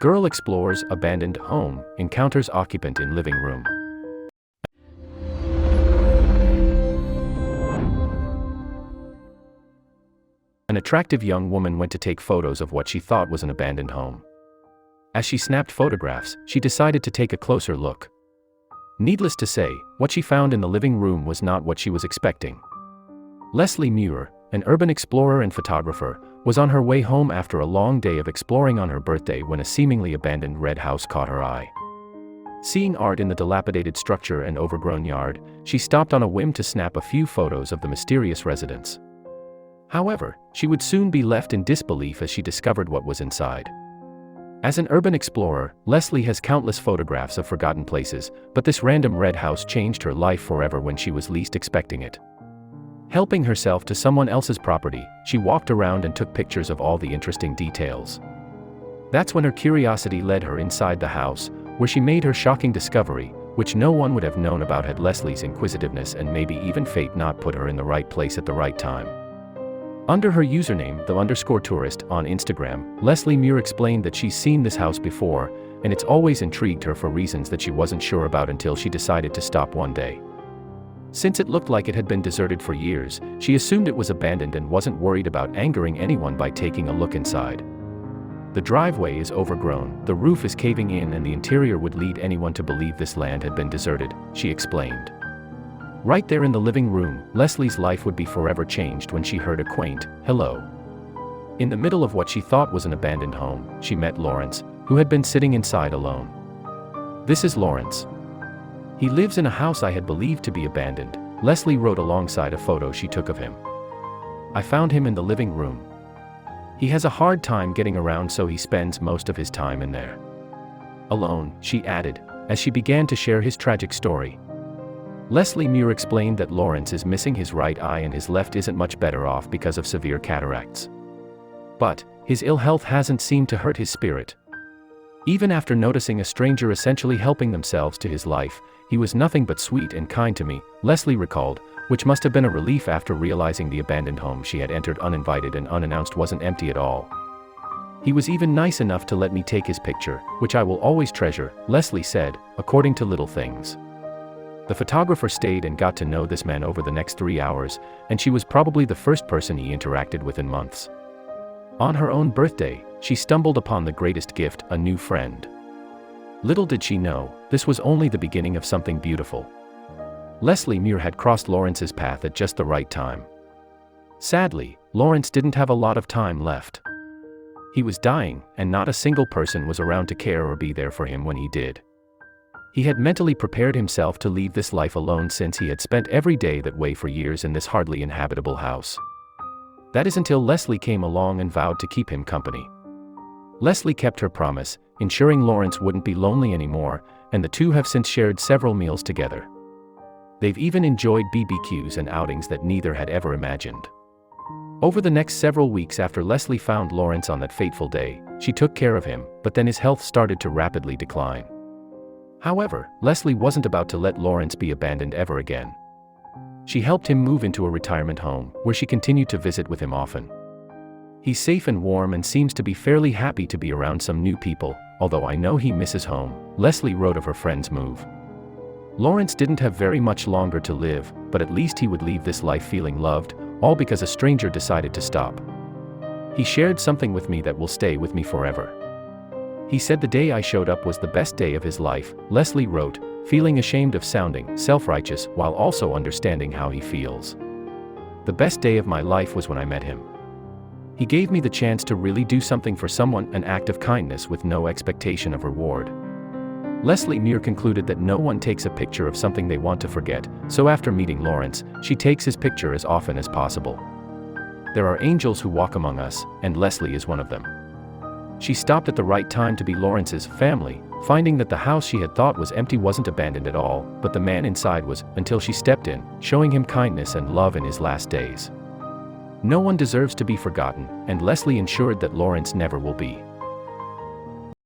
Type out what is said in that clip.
Girl explores abandoned home, encounters occupant in living room. An attractive young woman went to take photos of what she thought was an abandoned home. As she snapped photographs, she decided to take a closer look. Needless to say, what she found in the living room was not what she was expecting. Leslie Muir, an urban explorer and photographer, was on her way home after a long day of exploring on her birthday when a seemingly abandoned red house caught her eye. Seeing art in the dilapidated structure and overgrown yard, she stopped on a whim to snap a few photos of the mysterious residence. However, she would soon be left in disbelief as she discovered what was inside. As an urban explorer, Leslie has countless photographs of forgotten places, but this random red house changed her life forever when she was least expecting it. Helping herself to someone else's property, she walked around and took pictures of all the interesting details. That's when her curiosity led her inside the house, where she made her shocking discovery, which no one would have known about had Leslie's inquisitiveness and maybe even fate not put her in the right place at the right time. Under her username, _tourist, on Instagram, Leslie Muir explained that she's seen this house before, and it's always intrigued her for reasons that she wasn't sure about until she decided to stop one day. Since it looked like it had been deserted for years, she assumed it was abandoned and wasn't worried about angering anyone by taking a look inside. The driveway is overgrown, the roof is caving in, and the interior would lead anyone to believe this land had been deserted, she explained. Right there in the living room, Leslie's life would be forever changed when she heard a quaint hello. In the middle of what she thought was an abandoned home, she met Lawrence, who had been sitting inside alone. "This is Lawrence. He lives in a house I had believed to be abandoned," Leslie wrote alongside a photo she took of him. "I found him in the living room. He has a hard time getting around, so he spends most of his time in there. Alone," she added, as she began to share his tragic story. Leslie Muir explained that Lawrence is missing his right eye and his left isn't much better off because of severe cataracts. But his ill health hasn't seemed to hurt his spirit. Even after noticing a stranger essentially helping themselves to his life, he was nothing but sweet and kind to me, Leslie recalled, which must have been a relief after realizing the abandoned home she had entered uninvited and unannounced wasn't empty at all. "He was even nice enough to let me take his picture, which I will always treasure," Leslie said, according to Little Things. The photographer stayed and got to know this man over the next 3 hours, and she was probably the first person he interacted with in months. On her own birthday, she stumbled upon the greatest gift, a new friend. Little did she know, this was only the beginning of something beautiful. Leslie Muir had crossed Lawrence's path at just the right time. Sadly, Lawrence didn't have a lot of time left. He was dying, and not a single person was around to care or be there for him when he did. He had mentally prepared himself to leave this life alone since he had spent every day that way for years in this hardly inhabitable house. That is until Leslie came along and vowed to keep him company. Leslie kept her promise, ensuring Lawrence wouldn't be lonely anymore, and the two have since shared several meals together. They've even enjoyed BBQs and outings that neither had ever imagined. Over the next several weeks after Leslie found Lawrence on that fateful day, she took care of him, but then his health started to rapidly decline. However, Leslie wasn't about to let Lawrence be abandoned ever again. She helped him move into a retirement home, where she continued to visit with him often. "He's safe and warm and seems to be fairly happy to be around some new people, although I know he misses home," Leslie wrote of her friend's move. Lawrence didn't have very much longer to live, but at least he would leave this life feeling loved, all because a stranger decided to stop. "He shared something with me that will stay with me forever. He said the day I showed up was the best day of his life," Leslie wrote, feeling ashamed of sounding self-righteous while also understanding how he feels. "The best day of my life was when I met him. He gave me the chance to really do something for someone, an act of kindness with no expectation of reward." Leslie Muir concluded that no one takes a picture of something they want to forget, so after meeting Lawrence, she takes his picture as often as possible. "There are angels who walk among us, and Leslie is one of them." She stopped at the right time to be Lawrence's family, finding that the house she had thought was empty wasn't abandoned at all, but the man inside was, until she stepped in, showing him kindness and love in his last days. No one deserves to be forgotten, and Leslie ensured that Lawrence never will be.